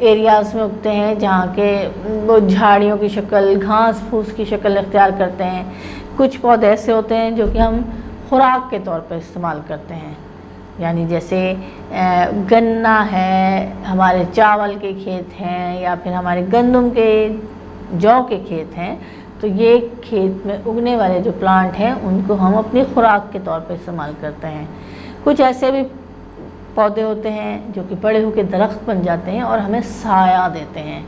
Areas میں اگتے ہیں جہاں کے وہ جھاڑیوں کی شکل، گھاس پھوس کی شکل اختیار کرتے ہیں۔ کچھ پودے ایسے ہوتے ہیں جو کہ ہم خوراک کے طور پر استعمال کرتے ہیں، یعنی جیسے گنا ہے، ہمارے چاول کے کھیت ہیں، یا پھر ہمارے گندم کے، جو کے کھیت ہیں، تو یہ کھیت میں اگنے والے جو پلانٹ ہیں ان کو ہم اپنی خوراک کے طور پر استعمال کرتے ہیں۔ کچھ ایسے بھی پودے ہوتے ہیں جو کہ بڑے ہو کے درخت بن جاتے ہیں اور ہمیں سایہ دیتے ہیں،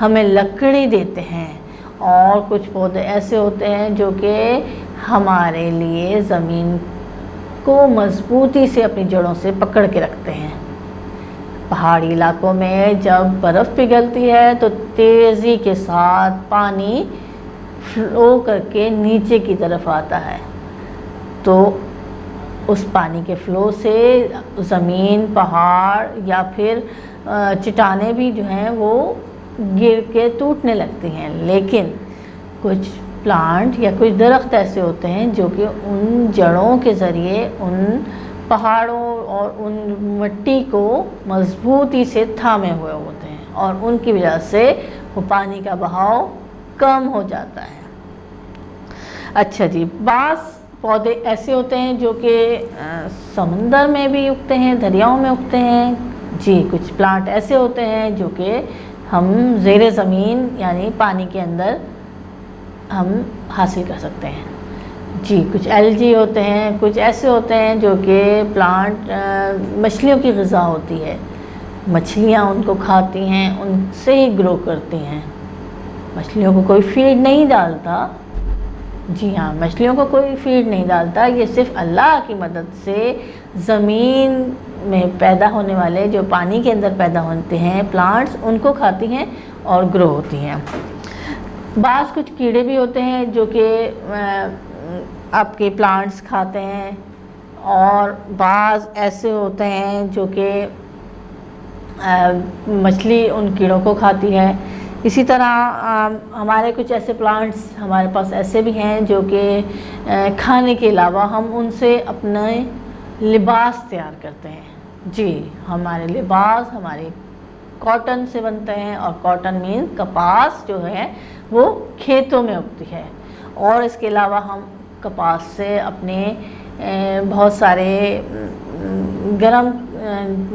ہمیں لکڑی دیتے ہیں۔ اور کچھ پودے ایسے ہوتے ہیں جو کہ ہمارے لیے زمین کو مضبوطی سے اپنی جڑوں سے پکڑ کے رکھتے ہیں۔ پہاڑی علاقوں میں جب برف پگھلتی ہے تو تیزی کے ساتھ پانی فلو کر کے نیچے کی طرف آتا ہے، تو اس پانی کے فلو سے زمین، پہاڑ یا پھر چٹانیں بھی جو ہیں وہ گر کے ٹوٹنے لگتی ہیں۔ لیکن کچھ پلانٹ یا کچھ درخت ایسے ہوتے ہیں جو کہ ان جڑوں کے ذریعے ان پہاڑوں اور ان مٹی کو مضبوطی سے تھامے ہوئے ہوتے ہیں، اور ان کی وجہ سے وہ پانی کا بہاؤ کم ہو جاتا ہے۔ اچھا جی، بعض پودے ایسے ہوتے ہیں جو کہ سمندر میں بھی اگتے ہیں، دریاؤں میں اگتے ہیں۔ جی، کچھ پلانٹ ایسے ہوتے ہیں جو کہ ہم زیر زمین یعنی پانی کے اندر ہم حاصل کر سکتے ہیں۔ جی، کچھ الجی ہوتے ہیں، کچھ ایسے ہوتے ہیں جو کہ پلانٹ مچھلیوں کی غذا ہوتی ہے، مچھلیاں ان کو کھاتی ہیں، ان سے ہی گرو کرتی ہیں۔ مچھلیوں کو کوئی فیڈ نہیں ڈالتا، جی ہاں، مچھلیوں کو کوئی فیڈ نہیں ڈالتا، یہ صرف اللہ کی مدد سے زمین میں پیدا ہونے والے جو پانی کے اندر پیدا ہوتے ہیں پلانٹس، ان کو کھاتی ہیں اور گرو ہوتی ہیں۔ بعض کچھ کیڑے بھی ہوتے ہیں جو کہ آپ کے پلانٹس کھاتے ہیں، اور بعض ایسے ہوتے ہیں جو کہ مچھلی ان کیڑوں کو کھاتی ہے۔ اسی طرح ہمارے کچھ ایسے پلانٹس ہمارے پاس ایسے بھی ہیں جو کہ کھانے کے علاوہ ہم ان سے اپنے لباس تیار کرتے ہیں۔ جی، ہمارے لباس ہمارے کاٹن سے بنتے ہیں، اور کاٹن مین کپاس جو ہے وہ کھیتوں میں اگتی ہے، اور اس کے علاوہ ہم کپاس سے اپنے بہت سارے گرم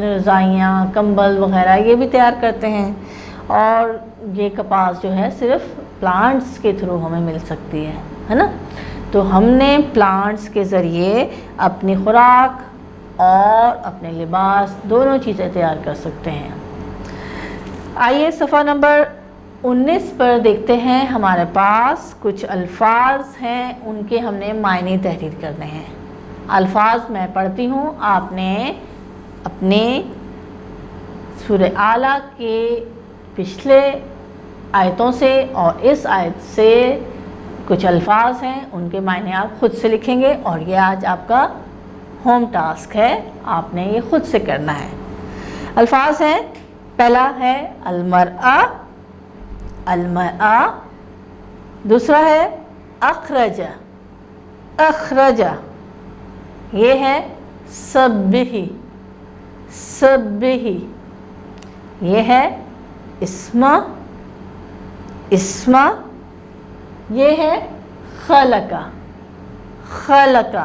رضائیاں، کمبل وغیرہ یہ بھی تیار کرتے ہیں۔ اور یہ کپاس جو ہے صرف پلانٹس کے تھرو ہمیں مل سکتی ہے نا؟ تو ہم نے پلانٹس کے ذریعے اپنی خوراک اور اپنے لباس دونوں چیزیں تیار کر سکتے ہیں۔ آئیے صفحہ نمبر 19 پر دیکھتے ہیں، ہمارے پاس کچھ الفاظ ہیں، ان کے ہم نے معنی تحریر کرنے ہیں۔ الفاظ میں پڑھتی ہوں، آپ نے اپنے سورہ اعلیٰ کے پچھلے آیتوں سے اور اس آیت سے کچھ الفاظ ہیں، ان کے معنی آپ خود سے لکھیں گے، اور یہ آج آپ کا ہوم ٹاسک ہے، آپ نے یہ خود سے کرنا ہے۔ الفاظ ہیں، پہلا ہے المرأہ، المرأہ، دوسرا ہے اخرج، اخرج، یہ ہے سبح، سبح، یہ ہے اسم، اسم، یہ ہے خلق، خلق،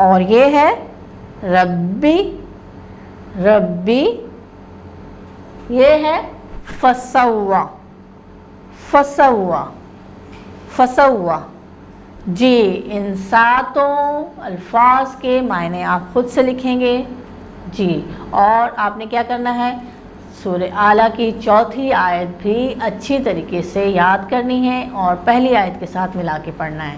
اور یہ ہے ربی، ربی، یہ ہے فسوا، فسوا، فسوا۔ جی، ان ساتوں الفاظ کے معنی آپ خود سے لکھیں گے۔ جی، اور آپ نے کیا کرنا ہے، سورہ اعلیٰ کی چوتھی آیت بھی اچھی طریقے سے یاد کرنی ہے اور پہلی آیت کے ساتھ ملا کے پڑھنا ہے۔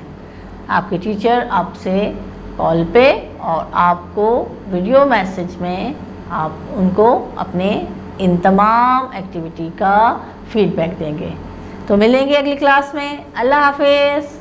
آپ کے ٹیچر آپ سے کال پہ اور آپ کو ویڈیو میسج میں آپ ان کو اپنے ان تمام ایکٹیویٹی کا فیڈ بیک دیں گے۔ تو ملیں گے اگلی کلاس میں۔ اللہ حافظ۔